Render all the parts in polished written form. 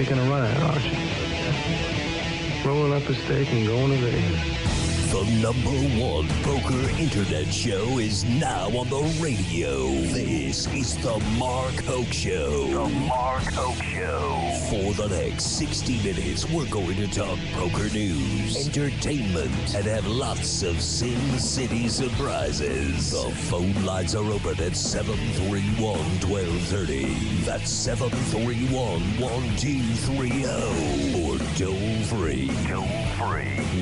making a run at it, aren't you? Rolling up a steak and going to Vegas. The #1 poker internet show is now on the radio. This is the Mark Hoke Show. The Mark Hoke Show. For the next 60 minutes, we're going to talk poker news, entertainment, and have lots of Sin City surprises. The phone lines are open at 731-1230. That's 731-1230. Or toll free.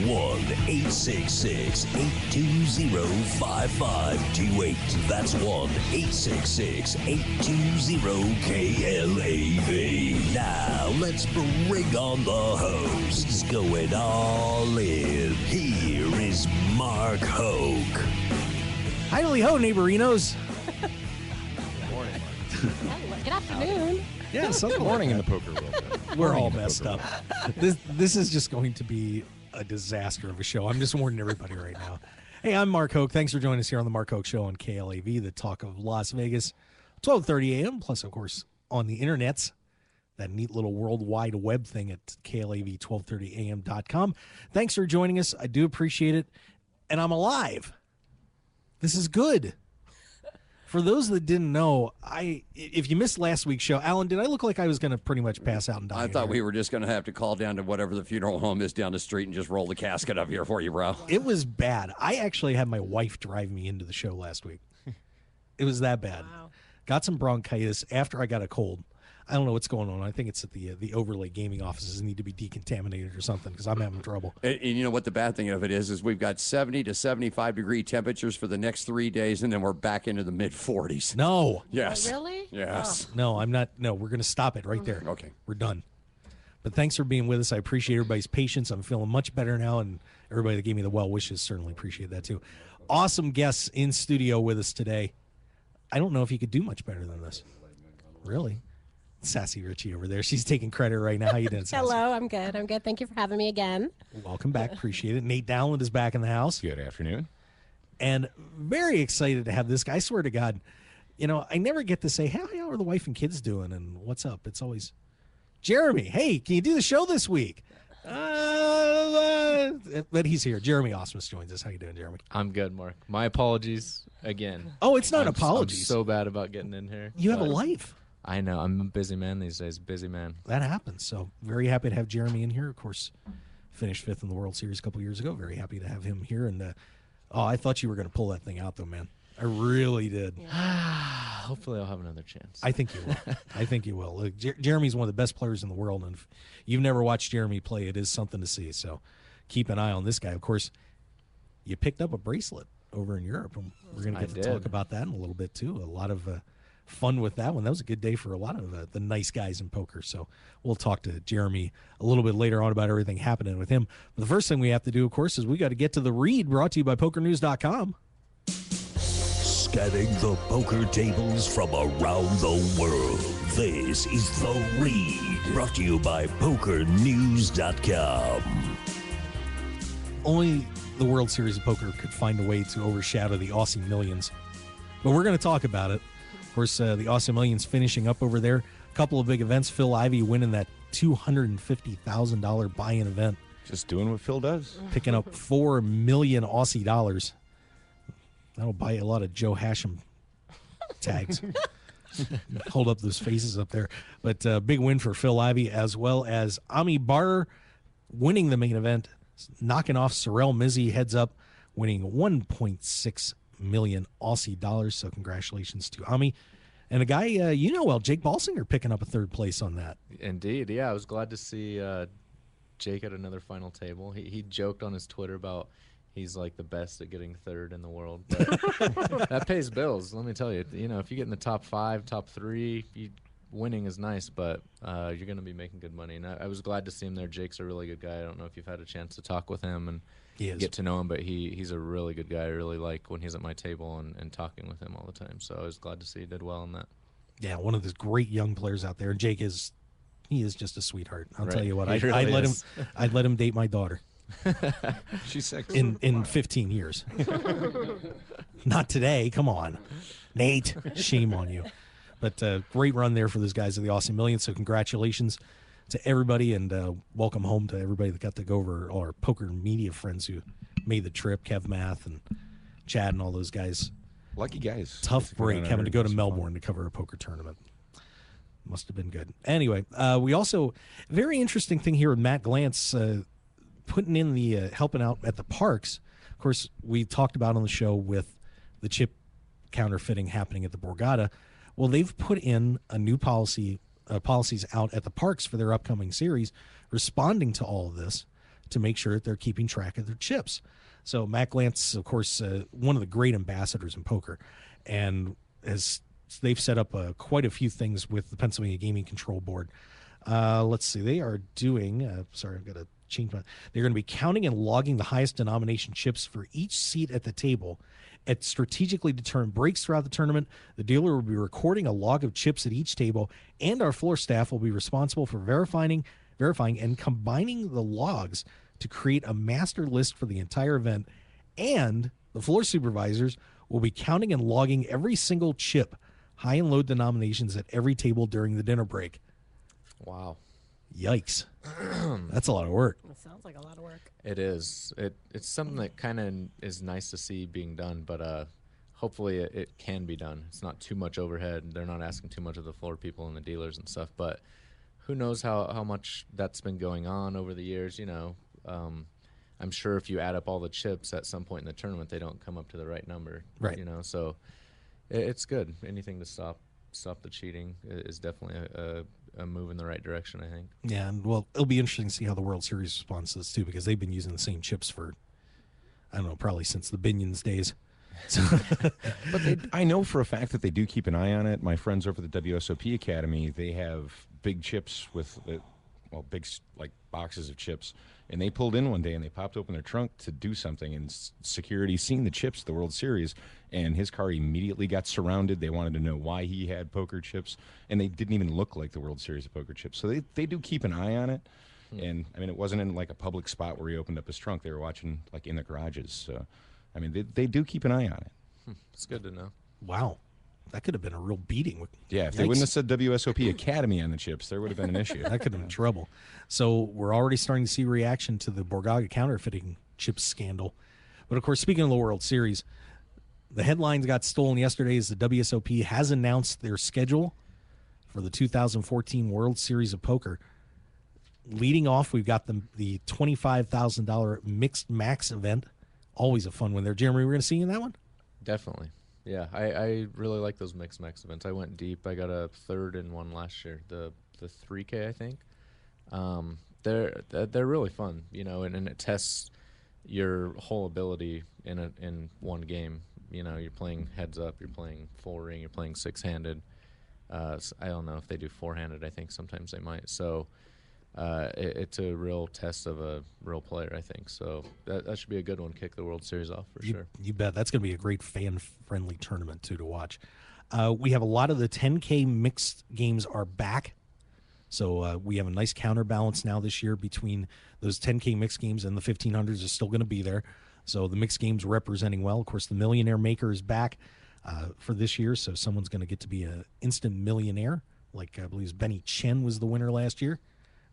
1-866-820-5528. That's 1-866-820-KLAV. Now, let's bring on the hosts. Going all in. Here is Mark Hoke. Hidely ho, neighborinos. Good morning. Good afternoon. Yeah, Sunday Morning in the poker world. We're all messed up. This is just going to be a disaster of a show. I'm just warning everybody right now. Hey, I'm Mark Hoke. Thanks for joining us here on the Mark Hoke Show on KLAV, the talk of Las Vegas, 12:30 a.m. Plus, of course, on the internets, that neat little World Wide Web thing at KLAV1230am.com. Thanks for joining us. I do appreciate it. And I'm alive. This is good. For those that didn't know, if you missed last week's show, Alan, did I look like I was going to pretty much pass out and die? I thought we were just going to have to call down to whatever the funeral home is down the street and just roll the casket up here for you, bro. It was bad. I actually had my wife drive me into the show last week. It was that bad. Wow. Got some bronchitis after I got a cold. I don't know what's going on. I think it's at the Overlay gaming offices need to be decontaminated or something because I'm having trouble. And you know what the bad thing of it is we've got 70 to 75 degree temperatures for the next 3 days, and then we're back into the mid 40s. No. Yes. Oh, really? Yes. No, I'm not. No, we're going to stop it right there. Okay. We're done. But thanks for being with us. I appreciate everybody's patience. I'm feeling much better now, and everybody that gave me the well wishes certainly appreciate that too. Awesome guests in studio with us today. I don't know if you could do much better than this. Really? Sassy Richie over there. She's taking credit right now. How you doing, Sassy? Hello, I'm good. Thank you for having me again. Welcome back. Appreciate it. Nate Dowland is back in the house. Good afternoon. And very excited to have this guy. I swear to God, I never get to say, how are the wife and kids doing and what's up? It's always, Jeremy, hey, can you do the show this week? But he's here. Jeremy Osmus joins us. How you doing, Jeremy? I'm good, Mark. My apologies again. Oh, it's not apologies. I'm so bad about getting in here. You have a life. I know. I'm a busy man these days. Busy man. That happens. So very happy to have Jeremy in here. Of course, finished 5th in the World Series a couple years ago. Very happy to have him here. And I thought you were going to pull that thing out, though, man. I really did. Yeah. Hopefully I'll have another chance. I think you will. I think you will. Look, Jeremy's one of the best players in the world. And if you've never watched Jeremy play, it is something to see. So keep an eye on this guy. Of course, you picked up a bracelet over in Europe. And we're going to get to talk about that in a little bit, too. A lot of fun with that one. That was a good day for a lot of the nice guys in poker. So we'll talk to Jeremy a little bit later on about everything happening with him. But the first thing we have to do, of course, is we got to get to the read, brought to you by PokerNews.com. Scanning the poker tables from around the world. This is The Read, brought to you by PokerNews.com. Only the World Series of Poker could find a way to overshadow the Aussie Millions. But we're going to talk about it. Of course, the Aussie Millions finishing up over there. A couple of big events. Phil Ivey winning that $250,000 buy-in event. Just doing what Phil does. Picking up 4 million Aussie dollars. That'll buy you a lot of Joe Hashem tags. Hold up those faces up there. But big win for Phil Ivey, as well as Ami Barr winning the main event, knocking off Sorrel Mizzi, heads up, winning 1.6 million Aussie dollars. So congratulations to Ami. And a guy Jake Balsinger picking up a 3rd place on that. Indeed, yeah. I was glad to see Jake at another final table. He joked on his Twitter about he's like the best at getting 3rd in the world. But that pays bills, let me tell you. If you get in the top 5, top 3, winning is nice, but you're going to be making good money. And I was glad to see him there. Jake's a really good guy. I don't know if you've had a chance to talk with him and get to know him, but he's a really good guy. I really like when he's at my table and talking with him all the time. So I was glad to see he did well in that. Yeah, one of those great young players out there. And Jake is just a sweetheart. I'll tell you what. I'd let him date my daughter. She's 6. In 15 years. Not today. Come on. Nate, shame on you. But great run there for those guys of the Aussie Millions, so congratulations. to everybody, and welcome home to everybody that got to go over, all our poker media friends who made the trip, Kev Math and Chad and all those guys. Lucky guys. Tough break having to go to Melbourne Fun. to cover a poker tournament. Must have been good. Anyway, we also, very interesting thing here with Matt Glantz putting in the helping out at the parks. Of course, we talked about on the show with the chip counterfeiting happening at the Borgata. Well, they've put in a new policies out at the parks for their upcoming series, responding to all of this to make sure that they're keeping track of their chips. So Matt Glantz, of course, one of the great ambassadors in poker, and they've set up quite a few things with the Pennsylvania Gaming Control Board. Let's see, they are doing. Sorry, I've got to change my. They're going to be counting and logging the highest denomination chips for each seat at the table. At strategically determined breaks throughout the tournament, the dealer will be recording a log of chips at each table, and our floor staff will be responsible for verifying and combining the logs to create a master list for the entire event. And the floor supervisors will be counting and logging every single chip, high and low denominations at every table during the dinner break. Wow. Yikes. That's a lot of work. It sounds like a lot of work. It is. It's something that kind of is nice to see being done, but hopefully it can be done. It's not too much overhead. They're not asking too much of the floor people and the dealers and stuff, but who knows how much that's been going on over the years, you know. I'm sure if you add up all the chips at some point in the tournament, they don't come up to the right number. Right. You know, so it's good. Anything to stop the cheating is definitely a move in the right direction, I think. Yeah, and well, it'll be interesting to see how the World Series responds to this too, because they've been using the same chips for, I don't know, probably since the Binions days. So But I know for a fact that they do keep an eye on it. My friends over at the WSOP Academy, they have big chips with, big like boxes of chips. And they pulled in one day and they popped open their trunk to do something. And security seen the chips, the World Series, and his car immediately got surrounded. They wanted to know why he had poker chips, and they didn't even look like the World Series of poker chips. So they do keep an eye on it. And I mean, it wasn't in like a public spot where he opened up his trunk. They were watching like in the garages. So, I mean, they do keep an eye on it. It's good to know. wow, that could have been a real beating. Yeah, if they wouldn't have said WSOP Academy on the chips, there would have been an issue. That could have been trouble. So we're already starting to see reaction to the Borgata counterfeiting chip scandal. But of course, speaking of the World Series, the headlines got stolen yesterday as the WSOP has announced their schedule for the 2014 World Series of Poker. Leading off, we've got the $25,000 mixed max event. Always a fun one there. Jeremy, we're going to see you in that one? Definitely. Yeah, I really like those mixed max events. I went deep. I got a third in one last year, the 3K, I think. They're really fun, you know, and it tests your whole ability in one game. You know, you're playing heads up, you're playing full ring, you're playing six-handed. I don't know if they do four-handed. I think sometimes they might. So it's a real test of a real player, I think. So that should be a good one. Kick the World Series off for sure. You bet. That's going to be a great fan-friendly tournament, too, to watch. We have a lot of the 10K mixed games are back. So we have a nice counterbalance now this year between those 10K mixed games, and the 1500s is still going to be there. So the mixed games representing well. Of course, the Millionaire Maker is back for this year, so someone's going to get to be an instant millionaire, like I believe Benny Chen was the winner last year.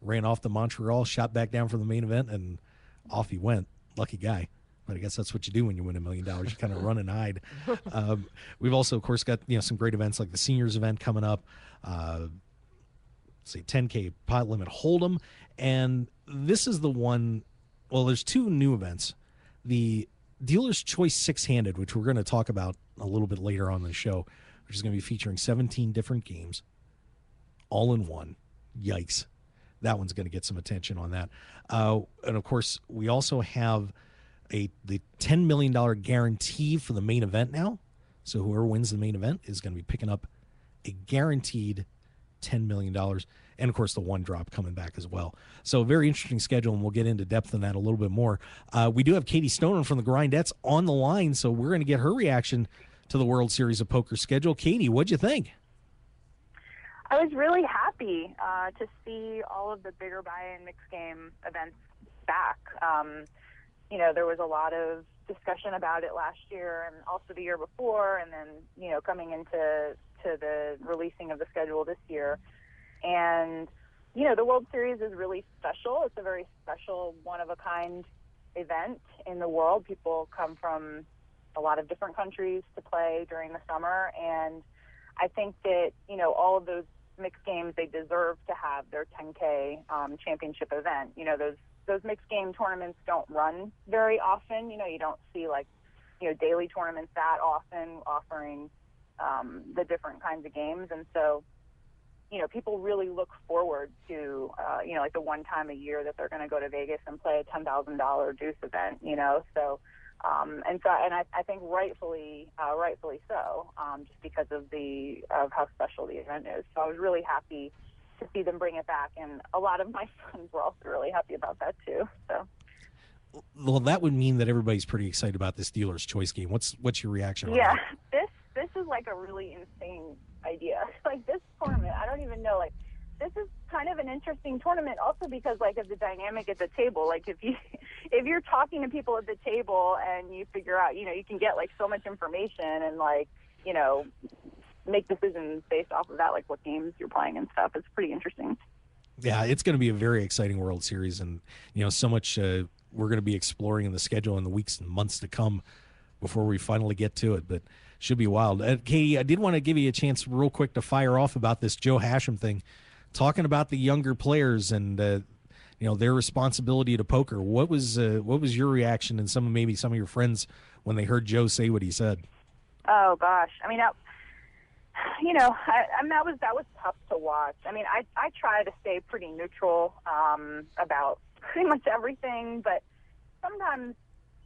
Ran off to Montreal, shot back down for the main event, and off he went. Lucky guy. But I guess that's what you do when you win $1 million. You kind of run and hide. We've also, of course, got some great events like the Seniors event coming up. Say 10K pot limit Hold'em, and this is the one. Well, there's two new events. The Dealer's Choice Six-Handed, which we're going to talk about a little bit later on in the show, which is going to be featuring 17 different games, all in one. Yikes. That one's going to get some attention on that. And, of course, we also have the $10 million guarantee for the main event now. So whoever wins the main event is going to be picking up a guaranteed $10 million. And, of course, the one drop coming back as well. So a very interesting schedule, and we'll get into depth on that a little bit more. We do have Katie Stoner from the Grindettes on the line, so we're going to get her reaction to the World Series of Poker schedule. Katie, what'd you think? I was really happy to see all of the bigger buy-in mixed game events back. There was a lot of discussion about it last year and also the year before, and then, coming into the releasing of the schedule this year. And the World Series is really special. It's a very special, one-of-a-kind event in the world. People come from a lot of different countries to play during the summer, and I think that, all of those mixed games, they deserve to have their 10K championship event. Those mixed game tournaments don't run very often. You don't see daily tournaments that often offering the different kinds of games. And so, people really look forward to, the one time a year that they're going to go to Vegas and play a $10,000 deuce event, so, and I think rightfully so, just because of how special the event is. So I was really happy to see them bring it back, and a lot of my friends were also really happy about that too. So. Well, that would mean that everybody's pretty excited about this dealer's choice game. What's your reaction on that? Yeah, this is like a really insane idea. Like this tournament, I don't even know. Like this is kind of an interesting tournament, also because of the dynamic at the table. Like if you're talking to people at the table and you figure out, you can get so much information and make decisions based off of that, like what games you're playing and stuff. It's pretty interesting. Yeah, it's going to be a very exciting World Series, and so much we're going to be exploring in the schedule in the weeks and months to come before we finally get to it. But should be wild. Katie, I did want to give you a chance real quick to fire off about this Joe Hashem thing, talking about the younger players and their responsibility to poker. What was your reaction and some of your friends when they heard Joe say what he said? Oh gosh, I mean, that was tough to watch. I mean, I try to stay pretty neutral about pretty much everything, but sometimes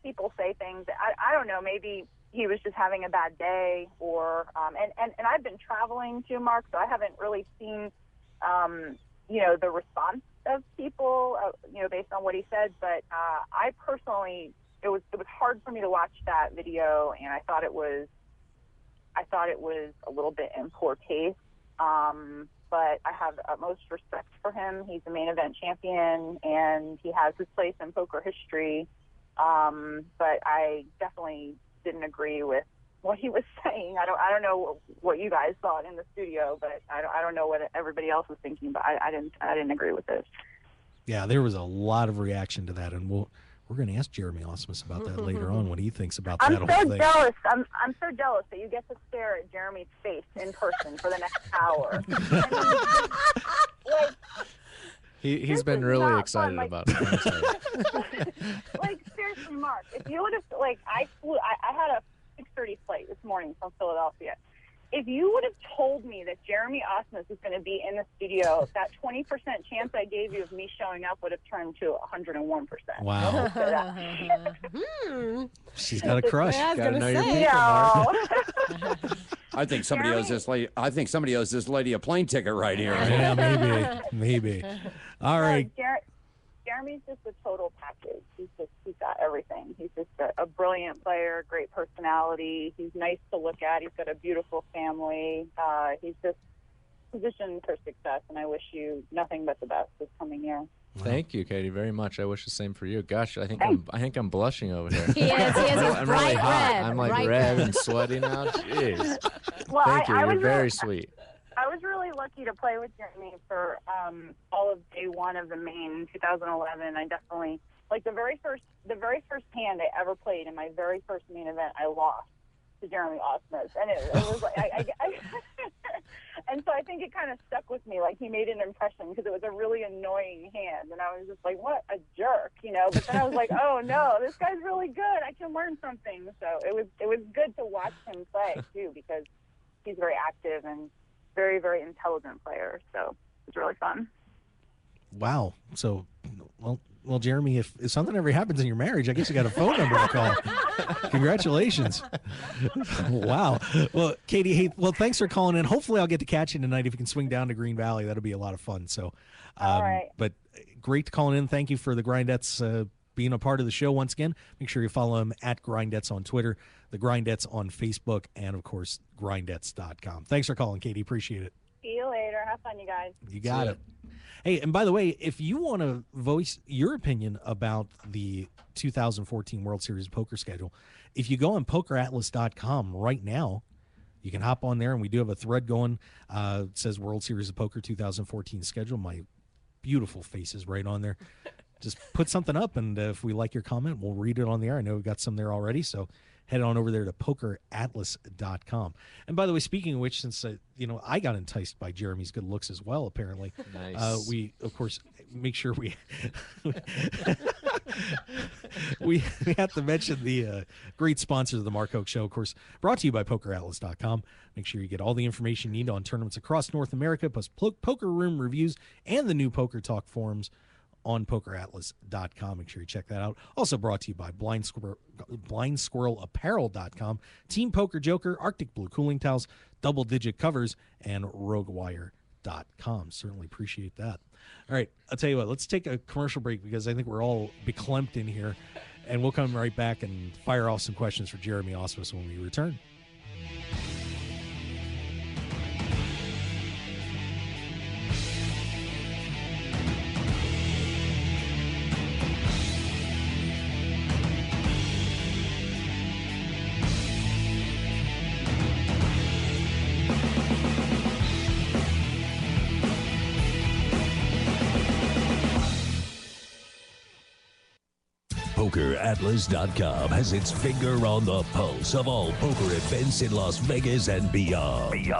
people say things that I don't know, maybe he was just having a bad day, or and I've been traveling too, Mark, so I haven't really seen the response of people based on what he said, but I personally, it was hard for me to watch that video, and I thought it was a little bit in poor taste, but I have the utmost respect for him. He's a main event champion, and he has his place in poker history, but I definitely didn't agree with what he was saying. I don't know what you guys thought in the studio, but I don't know what everybody else was thinking, but I didn't agree with it. Yeah, there was a lot of reaction to that, and we're going to ask Jeremy Osmus about that later on, what he thinks about that whole thing. I'm so jealous. I'm so jealous that you get to stare at Jeremy's face in person for the next hour. He's been really excited about it. Seriously, Mark, if you would have, I had a 6:30 flight this morning from Philadelphia. If you would have told me that Jeremy Osmus was going to be in the studio, that 20% chance I gave you of me showing up would have turned to 101%. Wow. She's got a crush. Yeah, Got to know your people, Mark. I think somebody owes this lady. I think somebody owes this lady a plane ticket right here. Yeah, maybe. All right. Jeremy's just a total package. He's got everything. He's just a brilliant player, great personality. He's nice to look at. He's got a beautiful family. He's just positioned for success, and I wish you nothing but the best this coming year. Thank you, Katie, very much. I wish the same for you. Gosh, I think I'm blushing over here. He is. I'm really hot. Red. I'm red and sweaty now. Jeez. Well, Thank you. You're very sweet. I was really lucky to play with Jeremy for all of day one of the main 2011. I definitely the very first hand I ever played in my very first main event, I lost to Jeremy Osmus, and it was and so I think it kind of stuck with me. He made an impression because it was a really annoying hand, and I was just like, what a jerk, But then I was like, oh no, this guy's really good. I can learn something. So it was good to watch him play too, because he's very active and very, very intelligent player. So it was really fun. Wow. So, well, Jeremy, if something ever happens in your marriage, I guess you got a phone number to call. Congratulations. Wow. Well, Katie, hey, thanks for calling in. Hopefully I'll get to catch you tonight. If you can swing down to Green Valley, that'll be a lot of fun. So, all right. But great to call in. Thank you for the Grindettes being a part of the show once again. Make sure you follow them at Grindettes on Twitter, the Grindettes on Facebook, and of course, grindettes.com. Thanks for calling, Katie. Appreciate it. See you later. Have fun, you guys. You got it. Hey, and by the way, if you want to voice your opinion about the 2014 World Series Poker schedule, if you go on pokeratlas.com right now, you can hop on there, and we do have a thread going. It says World Series of Poker 2014 schedule. My beautiful faces right on there. Just put something up, and if we like your comment, we'll read it on the air. I know we've got some there already, so head on over there to pokeratlas.com. And by the way, speaking of which, since I got enticed by Jeremy's good looks as well, apparently, Nice. we of course make sure we we have to mention the great sponsors of the Mark Hoke Show, of course, brought to you by pokeratlas.com. Make sure you get all the information you need on tournaments across North America, plus poker room reviews and the new Poker Talk forums on pokeratlas.com. Make sure you check that out. Also brought to you by blindsquirrelapparel.com, Team Poker Joker, Arctic Blue Cooling Towels, Double Digit Covers, and RogueWire.com. Certainly appreciate that. All right, I'll tell you what, let's take a commercial break because I think we're all beklempt in here, and we'll come right back and fire off some questions for Jeremy Osmus when we return. PokerAtlas.com has its finger on the pulse of all poker events in Las Vegas and beyond.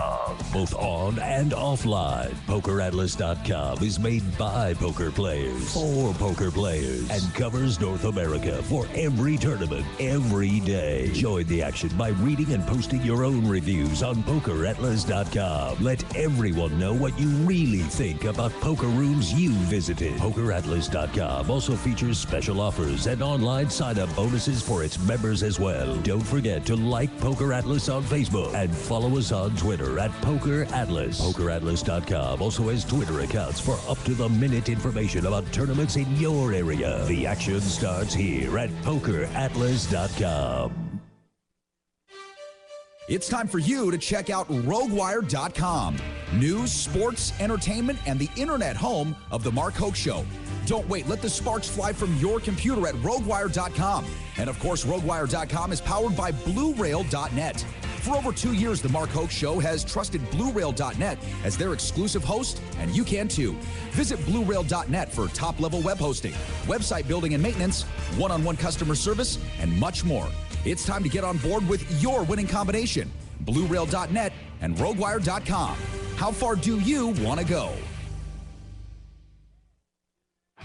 Both on and offline. PokerAtlas.com is made by poker players for poker players and covers North America for every tournament, every day. Join the action by reading and posting your own reviews on PokerAtlas.com. Let everyone know what you really think about poker rooms you visited. PokerAtlas.com also features special offers and online sign-up bonuses for its members as well. Don't forget to like Poker Atlas on Facebook and follow us on Twitter at Poker Atlas. PokerAtlas.com also has Twitter accounts for up-to-the-minute information about tournaments in your area. The action starts here at PokerAtlas.com. It's time for you to check out RogueWire.com. News, sports, entertainment, and the internet home of The Mark Hoke Show. Don't wait. Let the sparks fly from your computer at RogueWire.com. And of course, RogueWire.com is powered by BlueRail.net. For over 2 years, The Mark Hoke Show has trusted BlueRail.net as their exclusive host, and you can too. Visit BlueRail.net for top-level web hosting, website building and maintenance, one-on-one customer service, and much more. It's time to get on board with your winning combination. BlueRail.net and RogueWire.com. How far do you want to go?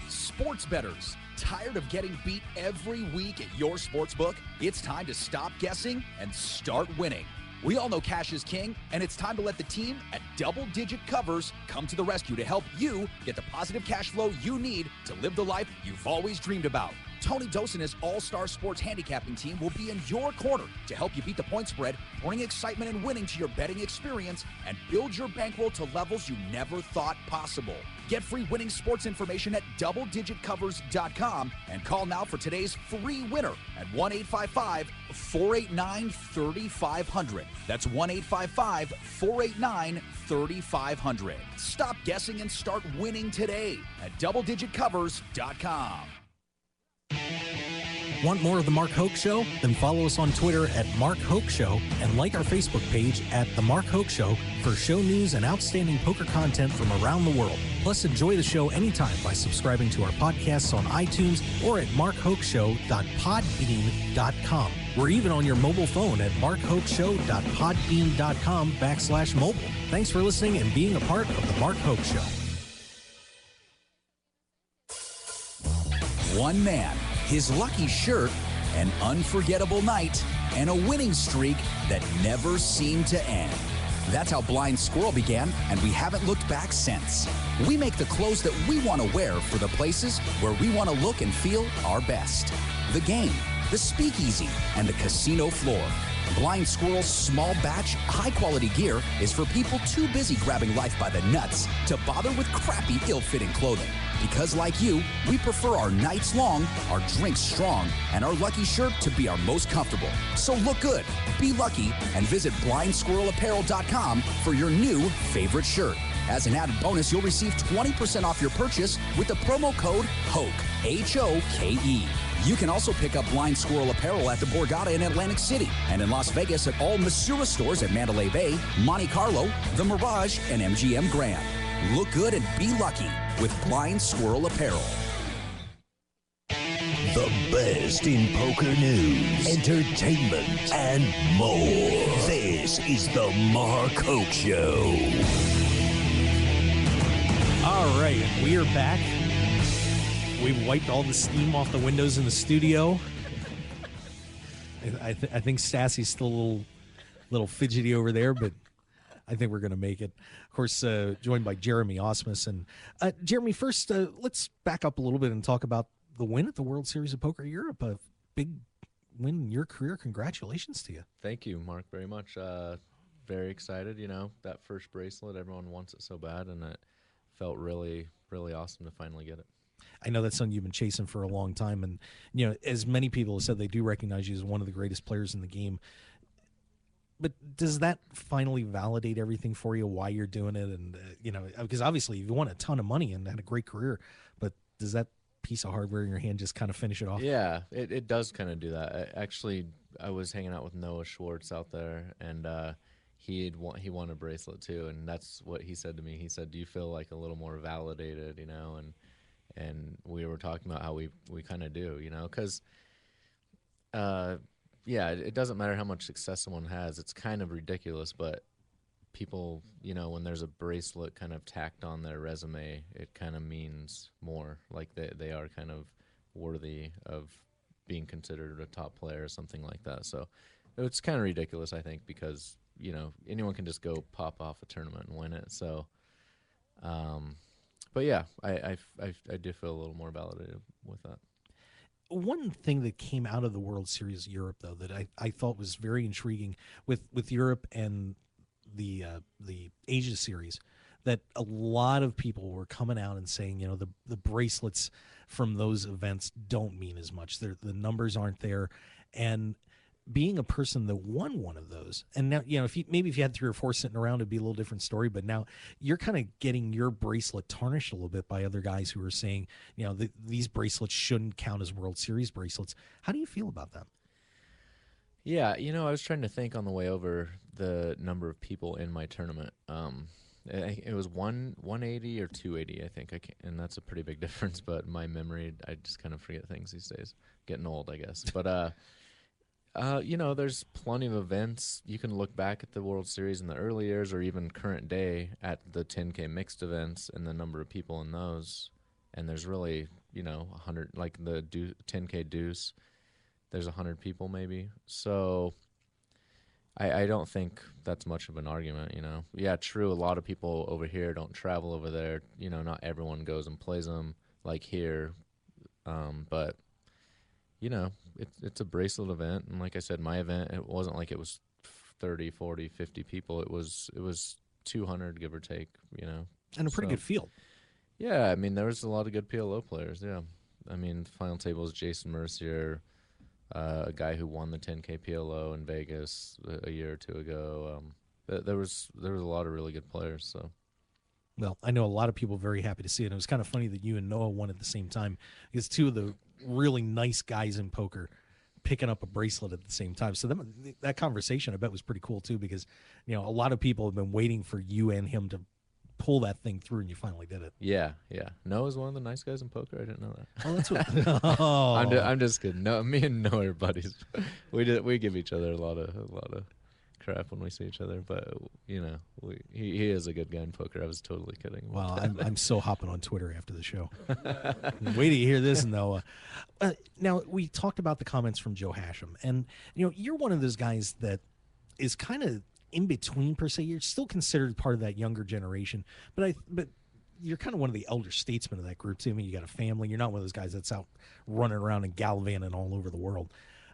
Sports bettors, tired of getting beat every week at your sportsbook? It's time to stop guessing and start winning. We all know cash is king, and it's time to let the team at Double Digit Covers come to the rescue to help you get the positive cash flow you need to live the life you've always dreamed about. Tony Dos and his all-star sports handicapping team will be in your corner to help you beat the point spread, bring excitement and winning to your betting experience, and build your bankroll to levels you never thought possible. Get free winning sports information at doubledigitcovers.com and call now for today's free winner at 1-855-489-3500. That's 1-855-489-3500. Stop guessing and start winning today at doubledigitcovers.com. Want more of The Mark Hoke Show? Then follow us on Twitter at Mark Hoke Show and like our Facebook page at The Mark Hoke Show for show news and outstanding poker content from around the world. Plus, enjoy the show anytime by subscribing to our podcasts on iTunes or at markhokeshow.podbean.com. We're even on your mobile phone at markhokeshow.podbean.com/mobile. Thanks for listening and being a part of The Mark Hoke Show. One man, his lucky shirt, an unforgettable night, and a winning streak that never seemed to end. That's how Blind Squirrel began, and we haven't looked back since. We make the clothes that we want to wear for the places where we want to look and feel our best. The game, the speakeasy, and the casino floor. Blind Squirrel's small batch, high-quality gear is for people too busy grabbing life by the nuts to bother with crappy, ill-fitting clothing. Because like you, we prefer our nights long, our drinks strong, and our lucky shirt to be our most comfortable. So look good, be lucky, and visit blindsquirrelapparel.com for your new favorite shirt. As an added bonus, you'll receive 20% off your purchase with the promo code HOKE, H-O-K-E. You can also pick up Blind Squirrel apparel at the Borgata in Atlantic City and in Las Vegas at all Masura stores at Mandalay Bay, Monte Carlo, The Mirage, and MGM Grand. Look good and be lucky with Blind Squirrel Apparel. The best in poker news, entertainment, and more. This is the Mark Hoke Show. All right, we are back. We've wiped all the steam off the windows in the studio. I think Stassy's still a little fidgety over there, but I think we're going to make it. Of course, joined by Jeremy Osmus. And Jeremy, first, let's back up a little bit and talk about the win at the World Series of Poker Europe. A big win in your career. Congratulations to you. Thank you, Mark, very much. Very excited. You know, that first bracelet, everyone wants it so bad, and it felt really, really awesome to finally get it. I know that's something you've been chasing for a long time, and you know, as many people have said, they do recognize you as one of the greatest players in the game. But does that finally validate everything for you, why you're doing it? And you know, because obviously you've won a ton of money and had a great career, but does that piece of hardware in your hand just kind of finish it off? Yeah, it does kind of do that. I was hanging out with Noah Schwartz out there, and he won a bracelet too, and that's what he said to me. He said, "Do you feel like a little more validated?" You know, and we were talking about how we kind of do, you know, because yeah, it doesn't matter how much success someone has. It's kind of ridiculous, but people, you know, when there's a bracelet kind of tacked on their resume, it kind of means more, like they are kind of worthy of being considered a top player or something like that. So it's kind of ridiculous, I think, because, you know, anyone can just go pop off a tournament and win it. So, but yeah, I do feel a little more validated with that. One thing that came out of the World Series Europe, though, that I thought was very intriguing with Europe and the Asia Series, that a lot of people were coming out and saying, you know, the bracelets from those events don't mean as much. The numbers aren't there. And being a person that won one of those, and now, you know, if you had 3 or 4 sitting around, it'd be a little different story. But now you're kind of getting your bracelet tarnished a little bit by other guys who are saying, you know, these bracelets shouldn't count as World Series bracelets. How do you feel about that? Yeah, you know, I was trying to think on the way over the number of people in my tournament. It was 180 or 280, I think. And that's a pretty big difference. But my memory, I just kind of forget things these days. Getting old, I guess. But you know, there's plenty of events. You can look back at the World Series in the early years or even current day at the 10K mixed events and the number of people in those. And there's really, you know, 100, like the 10K deuce, there's 100 people maybe. So I don't think that's much of an argument, you know. Yeah, true, a lot of people over here don't travel over there. You know, not everyone goes and plays them like here. But you know, it's a bracelet event, and like I said, my event, it wasn't like it was 30, 40, 50 people. It was 200, give or take, you know. And a pretty good field. Yeah, I mean, there was a lot of good PLO players, yeah. I mean, final table is Jason Mercier, a guy who won the 10K PLO in Vegas a year or 2 ago. There was a lot of really good players, so. Well, I know a lot of people very happy to see it. And it was kind of funny that you and Noah won at the same time, because 2 of the really nice guys in poker picking up a bracelet at the same time. So that conversation, I bet, was pretty cool too, because, you know, a lot of people have been waiting for you and him to pull that thing through, and you finally did it. Yeah. Noah's one of the nice guys in poker. I didn't know that. Oh, that's what. Oh. I'm just kidding. No, me and Noah are buddies. We give each other a lot of crap when we see each other, but you know, he is a good guy in poker. I was totally kidding. Well, I'm so hopping on Twitter after the show. Wait till you hear this, Noah. Now, we talked about the comments from Joe Hashem, and you know, you're one of those guys that is kind of in between, per se. You're still considered part of that younger generation, but you're kind of one of the elder statesmen of that group too. I mean, you got a family. You're not one of those guys that's out running around and gallivanting all over the world.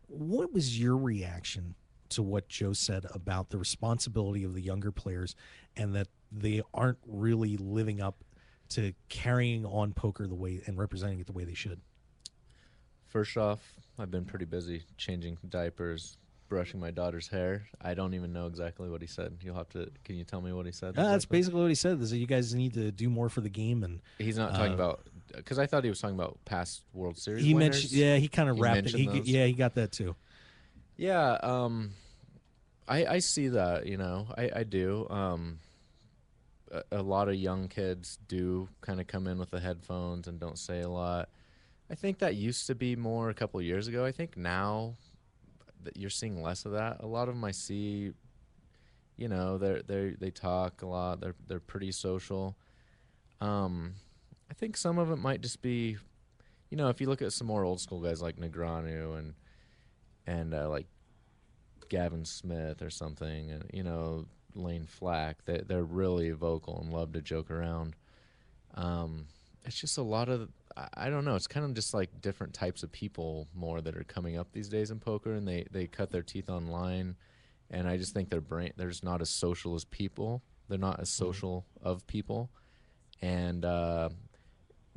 What was your reaction to what Joe said about the responsibility of the younger players, and that they aren't really living up to carrying on poker the way and representing it the way they should? First off, I've been pretty busy changing diapers, brushing my daughter's hair. I don't even know exactly what he said. Can you tell me what he said? That's basically what he said, is that you guys need to do more for the game. And he's not talking about, because I thought he was talking about past World Series he winners. mentioned, yeah, he kind of wrapped it. He got that too. Yeah, I see that, you know, I do. a lot of young kids do kind of come in with the headphones and don't say a lot. I think that used to be more a couple of years ago. I think now that you're seeing less of that. A lot of them I see, you know, they talk a lot. They're pretty social. I think some of it might just be, you know, if you look at some more old school guys like Negreanu and like Gavin Smith or something, and you know, Lane Flack, they're really vocal and love to joke around. It's just a lot of, I don't know, it's kind of just like different types of people more that are coming up these days in poker, and they cut their teeth online, and I just think they're just not as social as people. They're not as social of people, and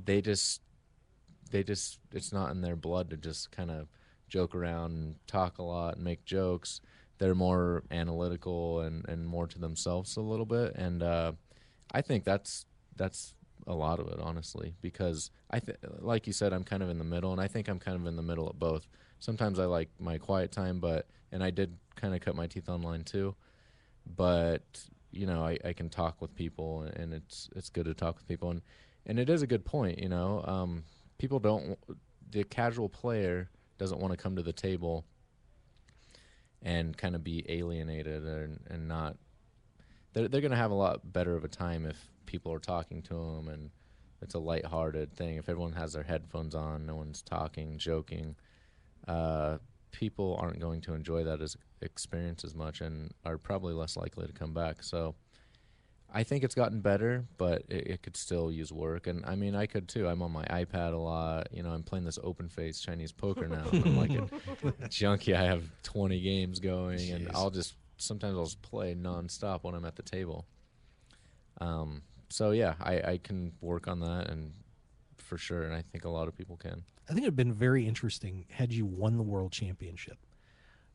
they just it's not in their blood to just kind of joke around and talk a lot and make jokes. They're more analytical and more to themselves a little bit, and I think that's a lot of it, honestly, because like you said, I'm kind of in the middle, and I think I'm kind of in the middle at both. Sometimes I like my quiet time, and I did kind of cut my teeth online too, but you know, I can talk with people, and it's good to talk with people, and it is a good point, you know. People don't, the casual player doesn't want to come to the table and kind of be alienated and not, they're going to have a lot better of a time if people are talking to them and it's a lighthearted thing. If everyone has their headphones on, no one's talking, joking, people aren't going to enjoy that as experience as much and are probably less likely to come back. So I think it's gotten better, but it could still use work. And I mean, I could too. I'm on my iPad a lot. You know, I'm playing this open face Chinese poker now. I'm like a junkie. I have 20 games going. Jeez. And sometimes I'll just play nonstop when I'm at the table. So yeah, I can work on that, and for sure. And I think a lot of people can. I think it would have been very interesting had you won the world championship,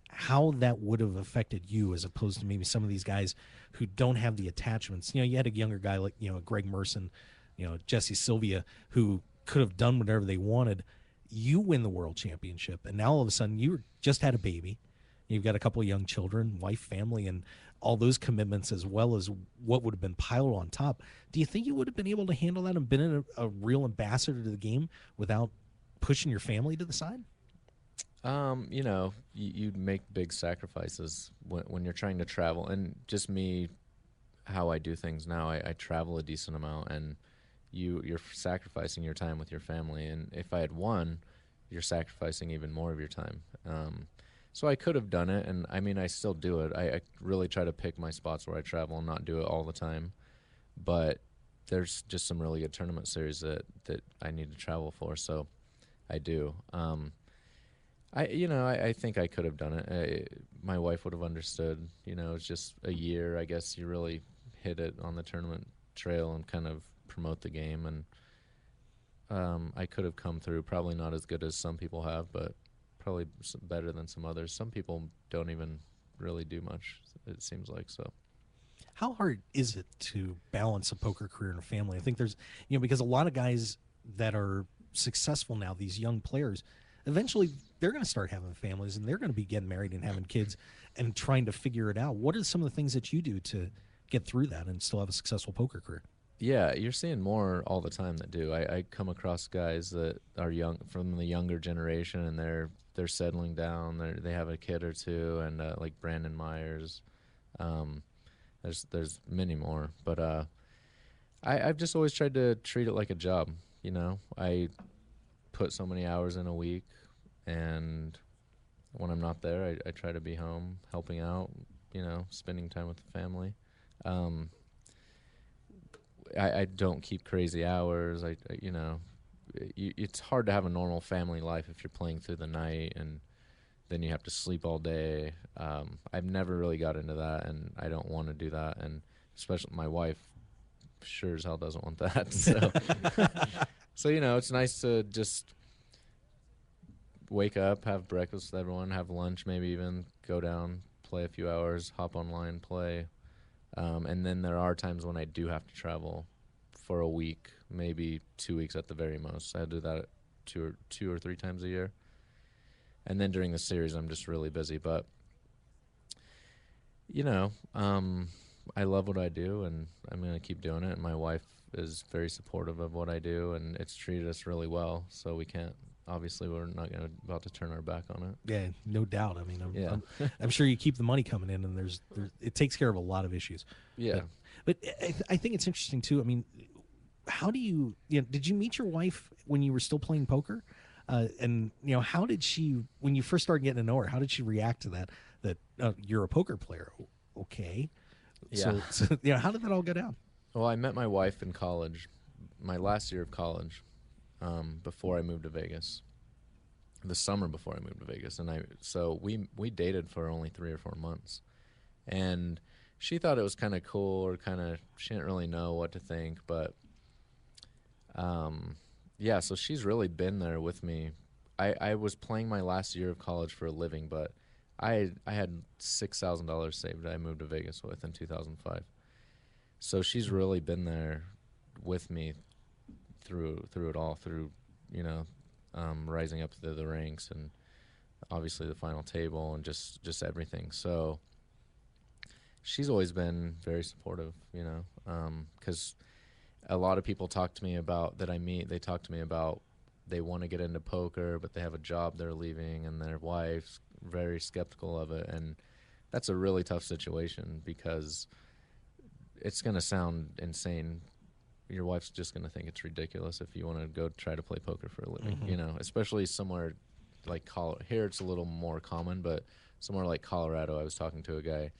how that would have affected you as opposed to maybe some of these guys who don't have the attachments. You know, you had a younger guy like, you know, Greg Merson, you know, Jesse Sylvia, who could have done whatever they wanted. You win the world championship, and now all of a sudden you just had a baby. You've got a couple of young children, wife, family, and all those commitments, as well as what would have been piled on top. Do you think you would have been able to handle that and been a real ambassador to the game without pushing your family to the side? You know, you'd make big sacrifices when you're trying to travel. And just me, how I do things now, I travel a decent amount, and you're sacrificing your time with your family. And if I had won, you're sacrificing even more of your time. So I could have done it, and I mean, I still do it. I really try to pick my spots where I travel and not do it all the time. But there's just some really good tournament series that I need to travel for, so I do. I think I could have done it. My wife would have understood. You know, it's just a year. I guess you really hit it on the tournament trail and kind of promote the game. And I could have come through. Probably not as good as some people have, but probably better than some others. Some people don't even really do much, it seems like. So, how hard is it to balance a poker career and a family? I think there's, you know, because a lot of guys that are successful now, these young players, eventually they're going to start having families, and they're going to be getting married and having kids and trying to figure it out. What are some of the things that you do to get through that and still have a successful poker career? Yeah, you're seeing more all the time that do. I come across guys that are young, from the younger generation, and they're settling down. They have a kid or two, and like Brandon Myers. There's many more, but I've just always tried to treat it like a job. You know, I put so many hours in a week, and when I'm not there, I try to be home helping out, you know, spending time with the family. I don't keep crazy hours. You know, it's hard to have a normal family life if you're playing through the night and then you have to sleep all day. I've never really got into that, and I don't want to do that. And especially my wife sure as hell doesn't want that. So, so you know, it's nice to just wake up, have breakfast with everyone, have lunch, maybe even go down, play a few hours, hop online, play. And then there are times when I do have to travel for a week, maybe 2 weeks at the very most. I do that two or three times a year. And then during the series, I'm just really busy. But, you know, I love what I do, and I'm going to keep doing it. And my wife is very supportive of what I do, and it's treated us really well. So we can't. Obviously, we're not about to turn our back on it. Yeah, no doubt. I mean, Yeah. I'm sure you keep the money coming in, and there's it takes care of a lot of issues. Yeah. But I think it's interesting too. I mean, how do you know? Did you meet your wife when you were still playing poker? And you know, how did she, when you first started getting to know her, how did she react to that? That you're a poker player, okay? Yeah. So you know, how did that all go down? Well, I met my wife in college, my last year of college, before I moved to Vegas. The summer before I moved to Vegas, and so we dated for only 3 or 4 months, and she thought it was kind of cool, or she didn't really know what to think, but yeah. So she's really been there with me. I was playing my last year of college for a living, but I had $6,000 saved that I moved to Vegas with in 2005. So she's really been there with me through it all, through, you know, rising up through the ranks, and obviously the final table, and just everything. So she's always been very supportive, you know, because a lot of people talk to me about that I meet. They talk to me about they want to get into poker, but they have a job they're leaving, and their wife's very skeptical of it, and that's a really tough situation, because it's going to sound insane. Your wife's just going to think it's ridiculous if you want to go try to play poker for a living, you know, especially somewhere like here it's a little more common, but somewhere like Colorado, I was talking to a guy,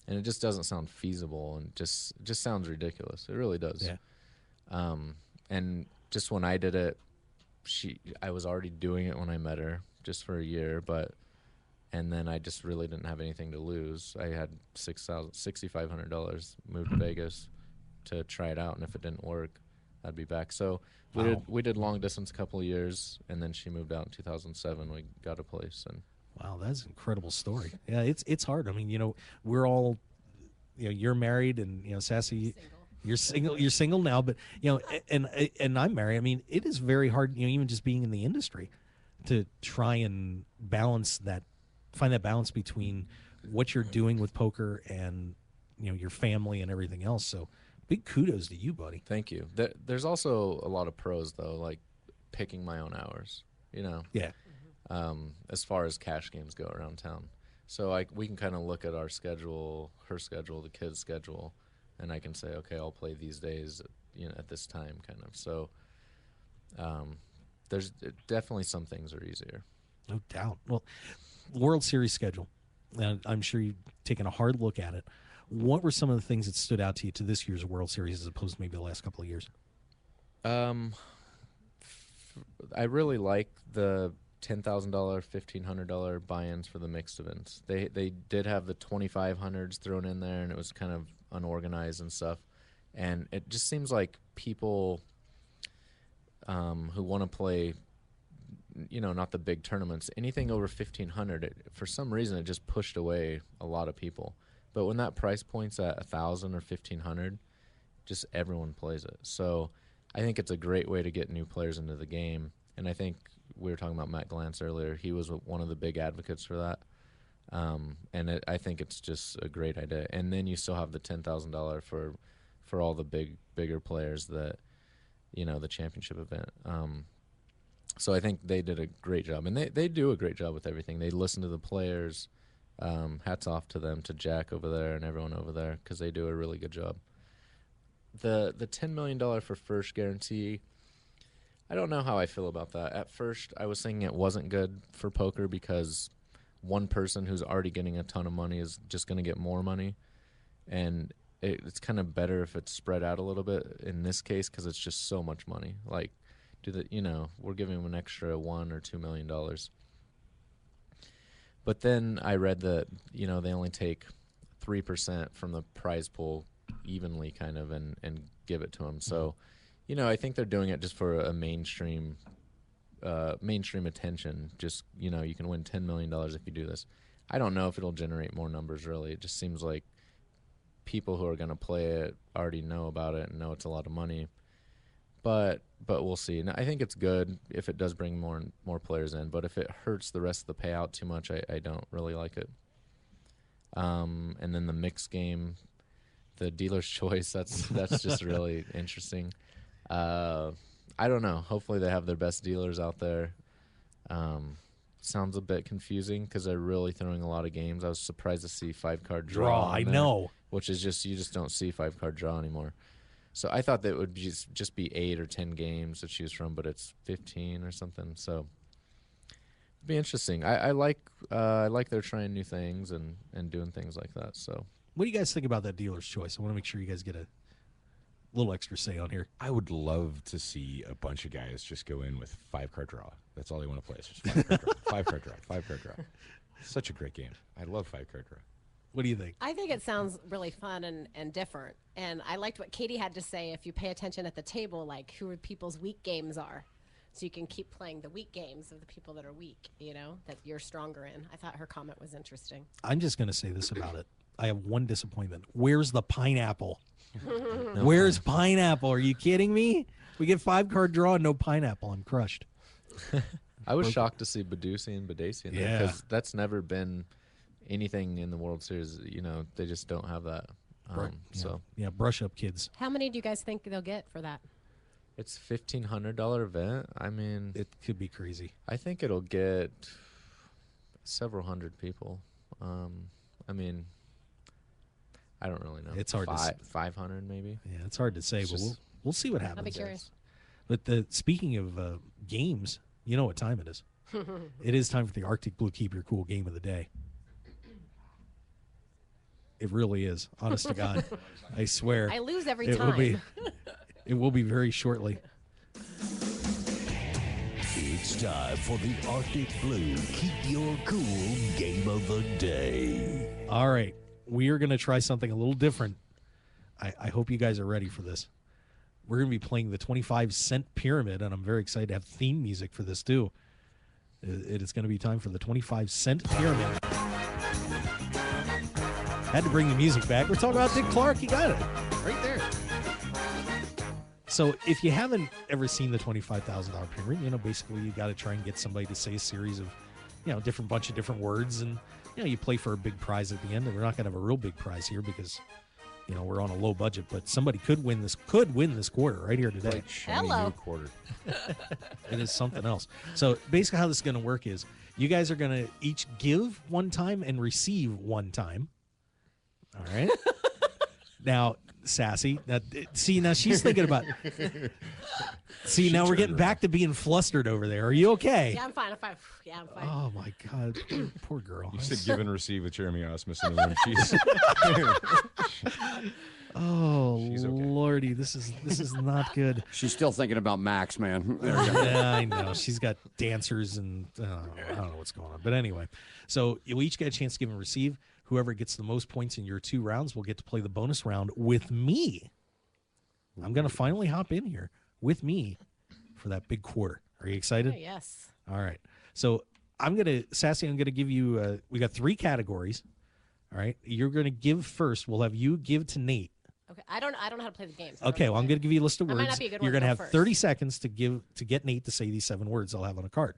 and it just doesn't sound feasible, and just sounds ridiculous. It really does. Yeah. And just when I did it, I was already doing it when I met her, just for a year, and then I just really didn't have anything to lose. I had $6,500, moved to Vegas to try it out, and if it didn't work, I'd be back. So we did long distance a couple of years, and then she moved out in 2007. We got a place, and wow, that's an incredible story. Yeah, it's hard. I mean, you know, we're all, you know, you're married, and you know, Sassy, you're single now, but you know, and I'm married. I mean, it is very hard, you know, even just being in the industry, to try and find that balance between what you're doing with poker and, you know, your family and everything else. So big kudos to you, buddy. Thank you. There's also a lot of pros, though, like picking my own hours, you know. Yeah. As far as cash games go around town. So we can kind of look at our schedule, her schedule, the kids' schedule, and I can say, okay, I'll play these days, you know, at this time, kind of. So there's definitely some things are easier. No doubt. Well, World Series schedule. I'm sure you've taken a hard look at it. What were some of the things that stood out to you to this year's World Series as opposed to maybe the last couple of years? I really like the $10,000, $1,500 buy-ins for the mixed events. They did have the 2,500s thrown in there, and it was kind of unorganized and stuff. And it just seems like people who want to play, you know, not the big tournaments, anything over 1,500, for some reason it just pushed away a lot of people. But when that price point's at 1,000 or 1,500, just everyone plays it. So I think it's a great way to get new players into the game. And I think we were talking about Matt Glantz earlier. He was one of the big advocates for that. And I think it's just a great idea. And then you still have the $10,000 for all the bigger players that, you know, the championship event. So I think they did a great job. And they do a great job with everything. They listen to the players. Hats off to them, to Jack over there and everyone over there, because they do a really good job. The $10 million for first guarantee, I don't know how I feel about that. At first, I was thinking it wasn't good for poker, because one person who's already getting a ton of money is just going to get more money, and it's kind of better if it's spread out a little bit in this case, because it's just so much money. Like, you know, we're giving them an extra $1 or $2 million. But then I read that, you know, they only take 3% from the prize pool evenly, kind of, and give it to them. So, you know, I think they're doing it just for a mainstream attention. Just, you know, you can win $10 million if you do this. I don't know if it'll generate more numbers, really. It just seems like people who are going to play it already know about it and know it's a lot of money. But we'll see. And I think it's good if it does bring more players in. But if it hurts the rest of the payout too much, I don't really like it. And then the mixed game, the dealer's choice. That's just really interesting. I don't know. Hopefully they have their best dealers out there. Sounds a bit confusing because they're really throwing a lot of games. I was surprised to see 5-card draw. I know. Which is you just don't see 5-card draw anymore. So I thought that it would just be 8 or 10 games to choose from, but it's 15 or something. So it'd be interesting. I like they're trying new things and doing things like that. So what do you guys think about that dealer's choice? I want to make sure you guys get a little extra say on here. I would love to see a bunch of guys just go in with 5-card draw. That's all they want to play. It's just 5-card draw, 5-card draw, 5-card draw. Such a great game. I love 5-card draw. What do you think? I think it sounds really fun and different. And I liked what Katie had to say. If you pay attention at the table, like who people's weak games are. So you can keep playing the weak games of the people that are weak, that you're stronger in. I thought her comment was interesting. I'm just going to say this about it. I have one disappointment. Where's the pineapple? No Where's pineapple? Are you kidding me? We get 5-card draw and no pineapple. I'm crushed. I was shocked to see Badusi and Badesi in there Yeah. because that's never been anything in the World Series. They just don't have that. So Yeah, brush up, kids. How many do you guys think they'll get for that? it's $1,500 event. I mean, It could be crazy. I think it'll get several hundred people. I mean, I don't really know. It's hard to 500 maybe. Yeah, it's hard to say, It's but just- we'll see what happens. I'll be curious. But speaking of games, you know what time it is. It is time for the Arctic Blue Keep Your Cool game of the day. It really is, honest to God. I swear. I lose every it time. Will be, it will be very shortly. It's time for the Arctic Blue Keep Your Cool game of the day. All right. We are going to try something a little different. I hope you guys are ready for this. We're going to be playing the 25-cent pyramid, and I'm very excited to have theme music for this, too. It is going to be time for the 25-cent pyramid. Had to bring the music back. We're talking about Dick Clark. You got it. Right there. So if you haven't ever seen the $25,000 pyramid, basically you got to try and get somebody to say a series of, bunch of different words, and, you play for a big prize at the end. And we're not going to have a real big prize here because, we're on a low budget, but somebody could win this quarter right here today. Hello. Quarter. It is something else. So basically how this is going to work is you guys are going to each give one time and receive one time. All right. Now, Sassy, now she's thinking about See, now we're getting back to being flustered over there. Are you okay? Yeah, I'm fine. Yeah, I'm fine. Oh, my God. Poor girl. You said give and receive with Jeremy Osmus in the room. Oh, She's okay. Lordy, this is not good. She's still thinking about Max, man. Yeah, I know. She's got dancers and I don't know what's going on. But anyway, so you each get a chance to give and receive. Whoever gets the most points in your 2 rounds will get to play the bonus round with me. I'm going to finally hop in here with me for that big quarter. Are you excited? Oh, yes. All right. So Sassy, I'm going to give you, we got 3 categories. All right. You're going to give first. We'll have you give to Nate. Okay. I don't know how to play the game. So Okay, well, I'm going to give you a list of That words. might not be a good You're one going to to have go 30 seconds to get Nate to say these 7 words I'll have on a card.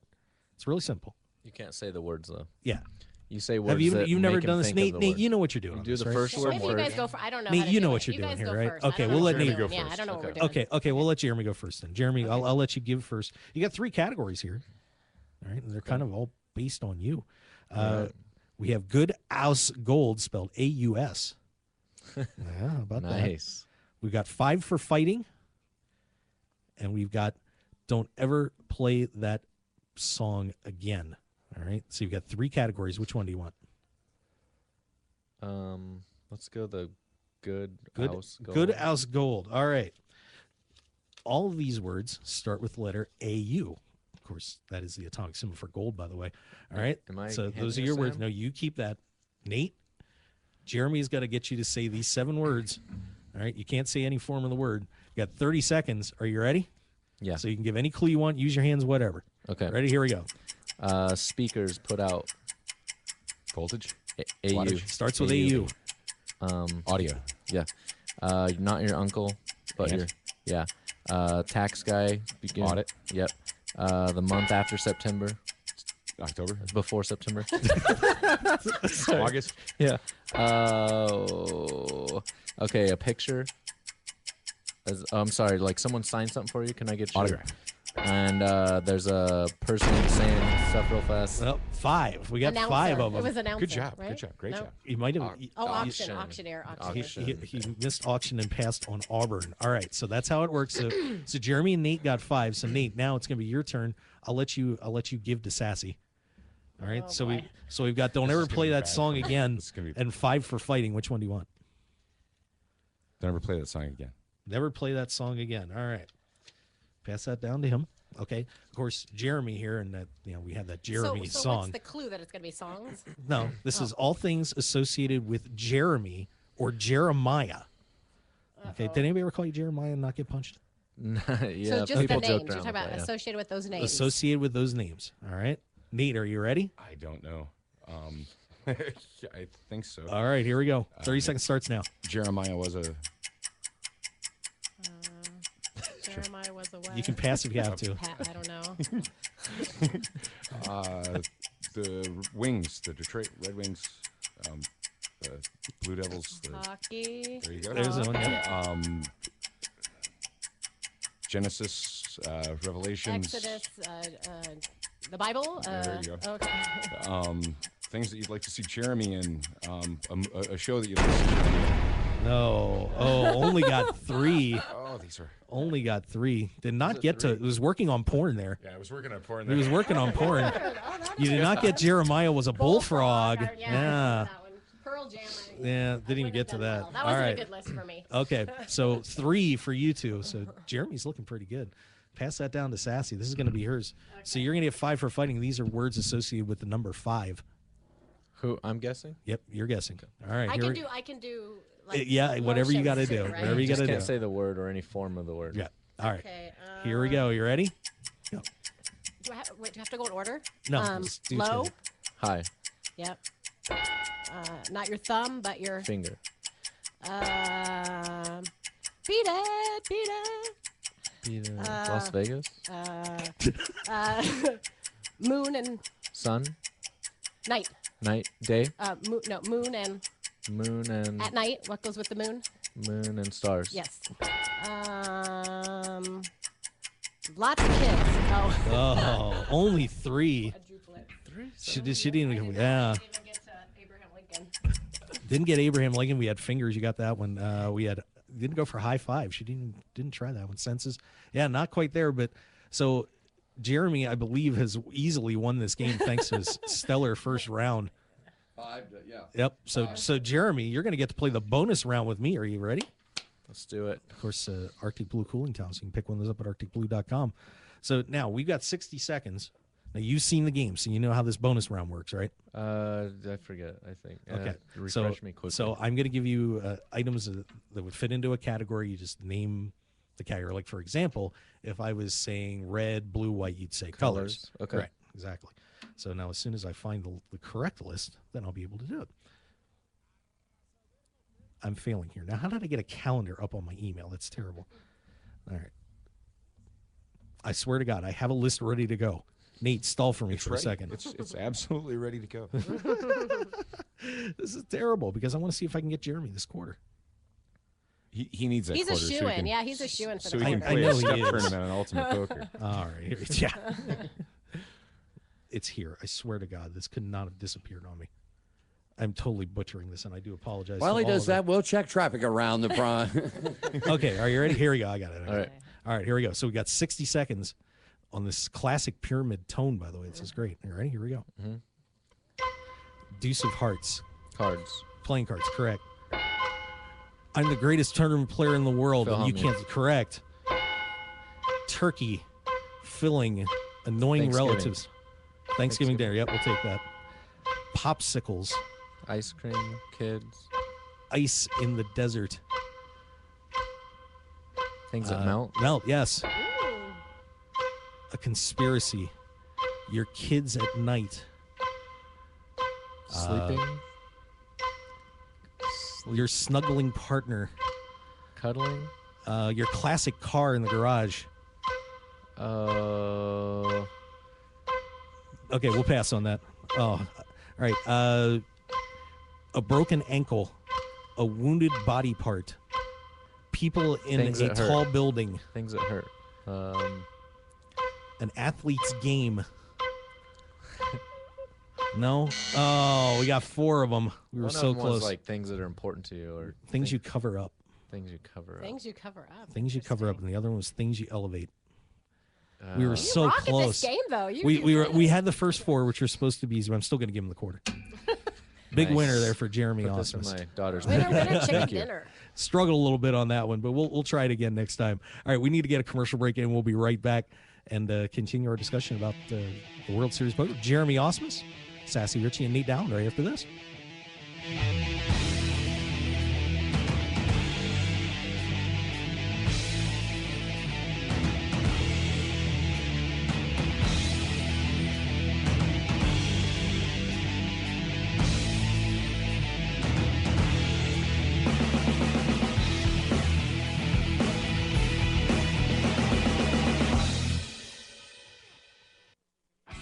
It's really simple. You can't say the words though. Yeah. You say words Have you? that You've never make him done this, think of Nate. the Nate, word. you know what you're doing. You on do this, the right? first word Maybe you word. guys go for. I don't know. Nate, how to you know do what it. you're You doing guys here, go right? first. Okay, I don't we'll know let what we're Nate doing. go Yeah, first. I don't know what we're Okay. doing. Okay, we'll let Jeremy go first then. Jeremy, I'll let you give first. You got 3 categories here. All right, and they're kind of all based on you. We have Good Aus Gold, spelled A-U-S. Yeah, how about that? Nice. We've got 5 for fighting, and we've got Don't Ever Play That Song Again. All right, so you've got 3 categories. Which one do you want? Let's go the good Good, house gold. Good Aus Gold. All right. All of these words start with the letter A-U. Of course, that is the atomic symbol for gold, by the way. All right. Am I So handing those are this your to words. him? No, you keep that. Nate, Jeremy's got to get you to say these 7 words. All right. You can't say any form of the word. You got 30 seconds. Are you ready? Yeah. So you can give any clue you want. Use your hands, whatever. Okay. Ready? Here we go. Speakers put out Voltage. AU. Wattage. Starts with A-U. Audio. Yeah. Not your uncle, but Aunt. your tax guy. Audit. Yep. The month after September. October. Before September. August. Yeah. Okay, a picture. I'm sorry, like someone signed something for you. Can I get your Autograph. And there's a person saying stuff real fast. Well, 5. We got Announcer. 5 of It them. was announcer. Good job. Right? Good job. Great No? job. He might have. Auctioneer. He missed auction and passed on Auburn. All right, so that's how it works. So Jeremy and Nate got 5. So Nate, now it's gonna be your turn. I'll let you give to Sassy. All right. Oh, we've got Don't This Ever is gonna Play be That bad. Song Again This is gonna be- and 5 for Fighting. Which one do you want? Don't ever play that song again. Never Play That Song Again. All right. Pass that down to him. Okay. Of course, Jeremy here, and that we had that Jeremy so song. what's the clue that it's going to be songs? No, this is all things associated with Jeremy or Jeremiah. Okay. Did anybody ever call you Jeremiah and not get punched? Yeah, So just the people names. joked You're around talking about with that, associated with those names. Associated with those names. All right. Nate, are you ready? I don't know. I think so. All right, here we go. 30 seconds starts now. Jeremiah was a. Jeremiah was away. You can pass if you have to. I don't know. The Wings, the Detroit Red Wings, the Blue Devils. Hockey. There you go. There's one. Yeah. Genesis, Revelations. Exodus, the Bible. There you go. Okay. Things that you'd like to see Jeremy in. A show that you'd like to see Jeremy in. No. Oh, only got 3. Oh, these are. Only got 3. Did not get to. It was working on porn there. Yeah, I was working on porn He there. was working on porn. You did not get Jeremiah was a bullfrog. Yeah. That one. Pearl Jam. Yeah, didn't even get to that. Well. That All wasn't right. a good list for me. Okay, so 3 for you two. So Jeremy's looking pretty good. Pass that down to Sassy. This is going to be hers. Okay. So you're going to get 5 for fighting. These are words associated with the number 5. Who I'm guessing? Yep, you're guessing. All right. I can do. Like, yeah, whatever you got to motions do. too, right? Whatever you got to Just do. can't say the word or any form of the word. Yeah. All right. Okay. Here we go. You ready? Go. Do I have to go in order? No. just do Low. 2. Hi. Yep. Not your thumb, but your Finger. beat it. Las Vegas. Moon and Sun. night. Night. Day. Moon and Moon and at night. What goes with the moon? moon and stars. Yes. Lots of kids. Oh. Oh, only 3. Quadruplet. She didn't even. Yeah. Didn't even get to Abraham Lincoln. Didn't get Abraham Lincoln. We had fingers. You got that one. We had didn't go for high 5. She didn't try that one. Senses. Yeah, not quite there. But so Jeremy, I believe, has easily won this game thanks to his stellar first round. 5, yeah. Yep. So Jeremy, you're going to get to play the bonus round with me. Are you ready? Let's do it. Of course, Arctic Blue Cooling Tower. So you can pick one of those up at arcticblue.com. So now we've got 60 seconds. Now you've seen the game, so you know how this bonus round works, right? I forget. I think. Okay. Refresh me quickly. So I'm going to give you items that would fit into a category. You just name the category. Like, for example, if I was saying red, blue, white, you'd say colors. Okay. Right, exactly. So now as soon as I find the correct list, then I'll be able to do it. I'm failing here. Now, how did I get a calendar up on my email? That's terrible. All right. I swear to God, I have a list ready to go. Nate, stall for me It's for ready. a second. It's absolutely ready to go. This is terrible because I want to see if I can get Jeremy this quarter. He needs that He's a quarter. shoo-in. Yeah, he's a shoo-in for so the he can quarter. play I a know he step is. tournament on Ultimate Poker. All right. Yeah. It's here. I swear to God, this could not have disappeared on me. I'm totally butchering this, and I do apologize. While to he all does of you. that, we'll check traffic around the front. Okay, are you ready? Here we go. I got it. All right. All right, here we go. So we got 60 seconds on this classic pyramid tone, by the way. This is great. All right, here we go. Mhm. Deuce of Hearts. Cards. Playing cards, correct. I'm the greatest tournament player in the world, and you Philharmonic. can't, correct. Turkey, filling, annoying Thanksgiving. relatives. Thanksgiving dinner, yep, we'll take that. Popsicles, Ice cream. Kids. ice in the desert. Things that melt. Melt, yes. A conspiracy. Your kids at night. Sleeping. Your snuggling partner. Cuddling. Your classic car in the garage. Okay, we'll pass on that. Oh, all right. A broken ankle, a wounded body part, people in Things a that hurt. tall building, Things that hurt. an athlete's game. No? Oh, we got 4 of them. We were One so of them close. was like things that are important to you, or Things you cover up. Things you cover up. Things you cover up. Things you cover up, and the other one was things you elevate. We You were so rock at this close. game, though. You We had the first 4, which were supposed to be easy, but I'm still going to give them the quarter. Big Nice. winner there for Jeremy Put this in Osmus. my daughter's Winner, menu. winner, chicken Thank you. dinner. Struggled a little bit on that one, but we'll try it again next time. All right, we need to get a commercial break in. We'll be right back and continue our discussion about the World Series poker. Jeremy Osmus, Sassy Richie, and Nate Dowland right after this.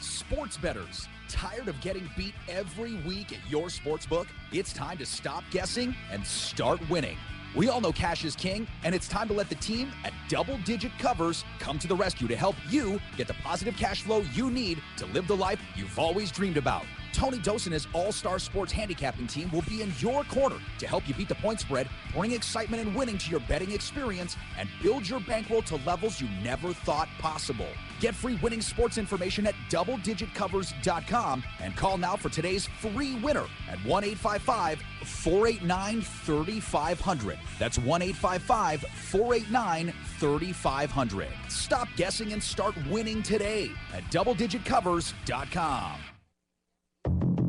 Sports bettors, tired of getting beat every week at your sportsbook? It's time to stop guessing and start winning. We all know cash is king, and it's time to let the team at Double Digit Covers come to the rescue to help you get the positive cash flow you need to live the life you've always dreamed about. Tony Dos and his all-star sports handicapping team will be in your corner to help you beat the point spread, bring excitement and winning to your betting experience, and build your bankroll to levels you never thought possible. Get free winning sports information at doubledigitcovers.com and call now for today's free winner at 1-855-489-3500. That's 1-855-489-3500. Stop guessing and start winning today at doubledigitcovers.com.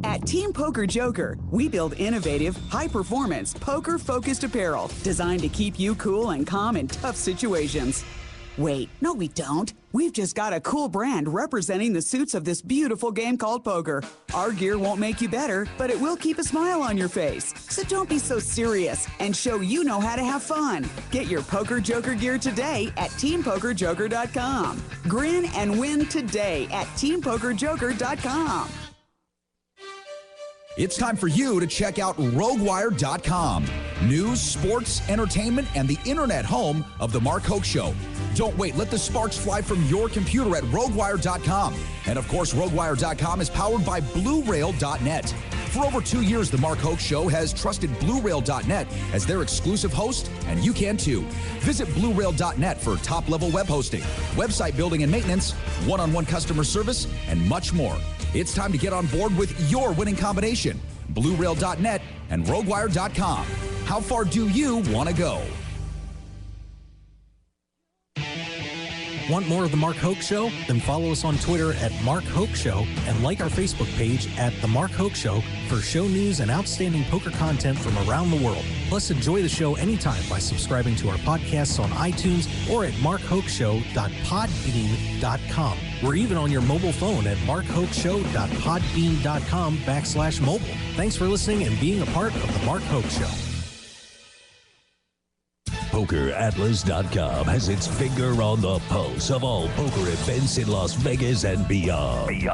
At Team Poker Joker, we build innovative, high-performance, poker-focused apparel designed to keep you cool and calm in tough situations. Wait, no we don't. We've just got a cool brand representing the suits of this beautiful game called poker. Our gear won't make you better, but it will keep a smile on your face. So don't be so serious and show you know how to have fun. Get your Poker Joker gear today at TeamPokerJoker.com. Grin and win today at TeamPokerJoker.com. It's time for you to check out RogueWire.com. News, sports, entertainment, and the internet home of The Mark Hoke Show. Don't wait. Let the sparks fly from your computer at RogueWire.com. And of course, RogueWire.com is powered by BlueRail.net. For over 2 years, The Mark Hoke Show has trusted BlueRail.net as their exclusive host, and you can too. Visit BlueRail.net for top-level web hosting, website building and maintenance, one-on-one customer service, and much more. It's time to get on board with your winning combination. BlueRail.net and RogueWire.com. How far do you want to go? Want more of The Mark Hoke Show? Then follow us on Twitter at Mark Hoke Show and like our Facebook page at The Mark Hoke Show for show news and outstanding poker content from around the world. Plus, enjoy the show anytime by subscribing to our podcasts on iTunes or at markhokeshow.podbean.com. We're even on your mobile phone at markhokeshow.podbean.com/mobile. Thanks for listening and being a part of The Mark Hoke Show. PokerAtlas.com has its finger on the pulse of all poker events in Las Vegas and beyond.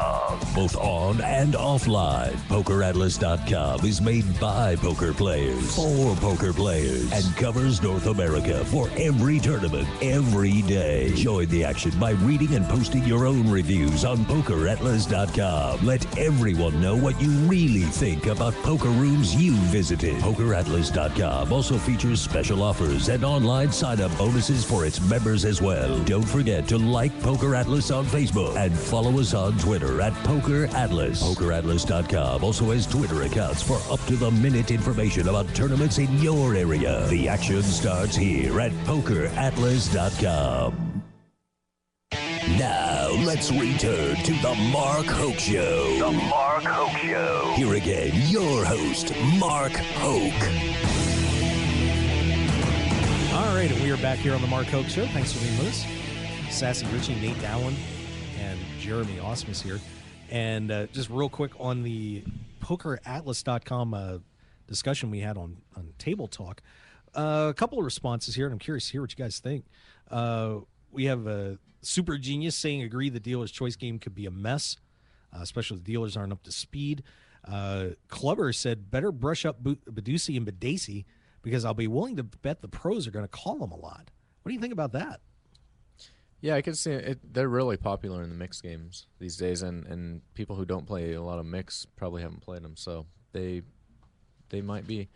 Both on and offline. PokerAtlas.com is made by poker players, for poker players, and covers North America for every tournament, every day. Join the action by reading and posting your own reviews on PokerAtlas.com. Let everyone know what you really think about poker rooms you visited. PokerAtlas.com also features special offers and online sign-up bonuses for its members as well. Don't forget to like Poker Atlas on Facebook and follow us on Twitter at Poker Atlas. PokerAtlas.com also has Twitter accounts for up-to-the-minute information about tournaments in your area. The action starts here at PokerAtlas.com. Now, let's return to The Mark Hoke Show. The Mark Hoke Show. Here again, your host, Mark Hoke. All right, and we are back here on The Mark Hoke Show. Thanks for being with us. Sassy Richie, Nate Dowland, and Jeremy Osmus here. And just real quick on the PokerAtlas.com discussion we had on Table Talk, a couple of responses here, and I'm curious to hear what you guys think. We have Super Genius saying, agree the dealer's choice game could be a mess. especially the dealers aren't up to speed. Clubber said, better brush up Badusi and Badesi because I'll be willing to bet the pros are going to call them a lot. What do you think about that? Yeah, I could see it. They're really popular in the mixed games these days, and people who don't play a lot of mix probably haven't played them, so they might be.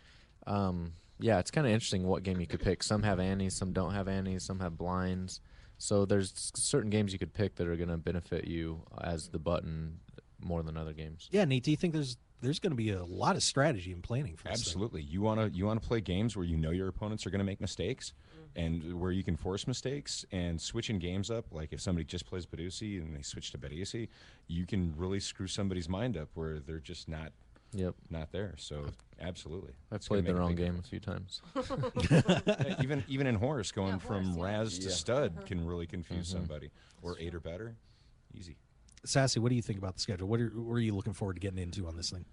Yeah, it's kind of interesting what game you could pick. Some have antes, some don't have antes, some have blinds. So there's certain games you could pick that are going to benefit you as the button more than other games. Yeah, Nate, do you think there's going to be a lot of strategy and planning for this Absolutely. You want to play games where you know your opponents are going to make mistakes and where you can force mistakes, and switching games up, like if somebody just plays Badusi and they switch to Badesi, you can really screw somebody's mind up where they're just not there. So absolutely. I've played the wrong game a few times. even in horse, going from Raz to stud can really confuse somebody. Or 8 or better, easy. Sassy, what do you think about the schedule? What are you looking forward to getting into on this thing?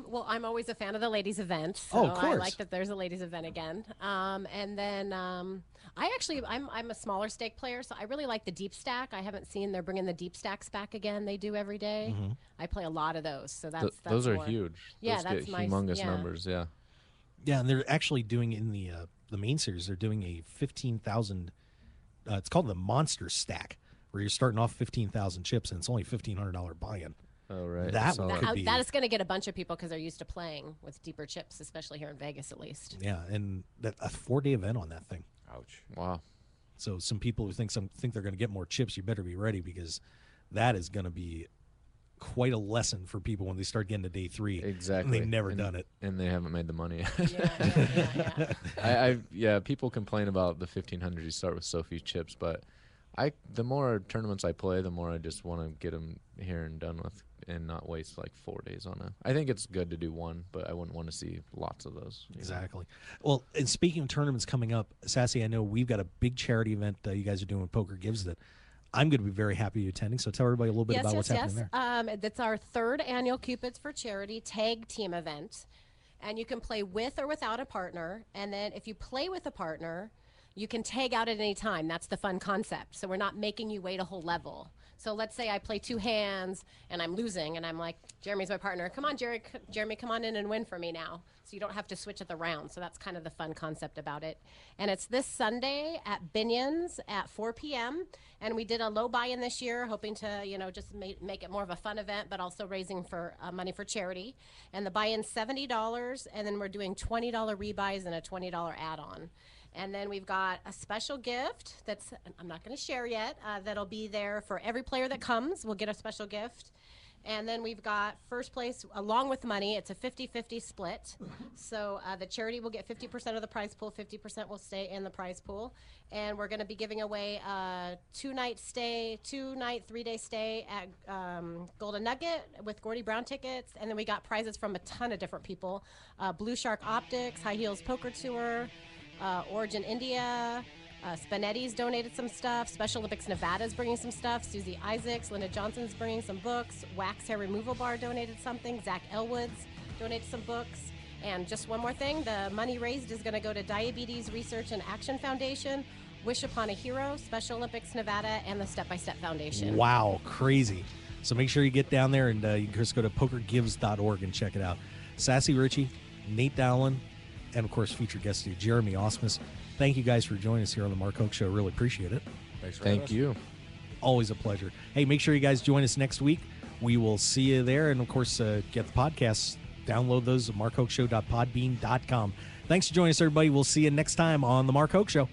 Well, I'm always a fan of the ladies' event, so Oh, of course. I like that there's a ladies' event again. And then I'm a smaller stake player, so I really like the deep stack. I haven't seen they're bringing the deep stacks back again. They do every day. I play a lot of those, so that's those are more, huge. Yeah, those that's get my humongous numbers. Yeah. Yeah, and they're actually doing in the main series. They're doing a 15,000. It's called the Monster Stack, where you're starting off 15,000 chips, and it's only $1,500 buy-in. Oh, right. That one could be. That is going to get a bunch of people because they're used to playing with deeper chips, especially here in Vegas, at least. Yeah, and a 4-day event on that thing. Ouch. Wow. So some people who think they're going to get more chips, you better be ready, because that is going to be quite a lesson for people when they start getting to day 3. Exactly. And they've never done it. And they haven't made the money. Yeah. People complain about the 1,500 you start with so few chips, but the more tournaments I play, the more I just want to get them here and done with and not waste like 4 days on it. I think it's good to do one, but I wouldn't want to see lots of those. Exactly. Well, and speaking of tournaments coming up, Sassy, I know we've got a big charity event you guys are doing with Poker Gives that I'm going to be very happy attending. So tell everybody a little bit about what's happening there. That's our 3rd annual Cupids for Charity tag team event. And you can play with or without a partner. And then if you play with a partner, you can tag out at any time. That's the fun concept. So we're not making you wait a whole level. So let's say I play 2 hands and I'm losing, and I'm like, Jeremy's my partner. Come on, Jeremy, come on in and win for me now. So you don't have to switch at the round. So that's kind of the fun concept about it. And it's this Sunday at Binion's at 4 p.m. And we did a low buy-in this year, hoping to, just make it more of a fun event, but also raising for money for charity. And the buy-in's $70, and then we're doing $20 rebuys and a $20 add-on. And then we've got a special gift that's, I'm not going to share yet, that'll be there for every player that comes. We'll get a special gift. And then we've got first place along with money. It's a 50-50 split. So the charity will get 50% of the prize pool, 50% will stay in the prize pool. And we're going to be giving away a 2-night, 3-day stay at Golden Nugget with Gordy Brown tickets. And then we got prizes from a ton of different people. Blue Shark Optics, High Heels Poker Tour, Origin India, Spinetti's donated some stuff. Special Olympics Nevada's bringing some stuff. Susie Isaacs, Linda Johnson's bringing some books. Wax Hair Removal Bar donated something. Zach Elwood's donated some books. And just one more thing, the money raised is going to go to Diabetes Research and Action Foundation, Wish Upon a Hero, Special Olympics Nevada, and the Step by Step Foundation. Wow, crazy. So make sure you get down there, and you can just go to pokergives.org and check it out. Sassy Ritchie, Nate Dowling, and, of course, featured guest Jeremy Osmus. Thank you guys for joining us here on the Mark Hoke Show. Really appreciate it. Thanks for Thank you. Always a pleasure. Hey, make sure you guys join us next week. We will see you there. And, of course, get the podcasts. Download those at markhokeshow.podbean.com. Thanks for joining us, everybody. We'll see you next time on the Mark Hoke Show.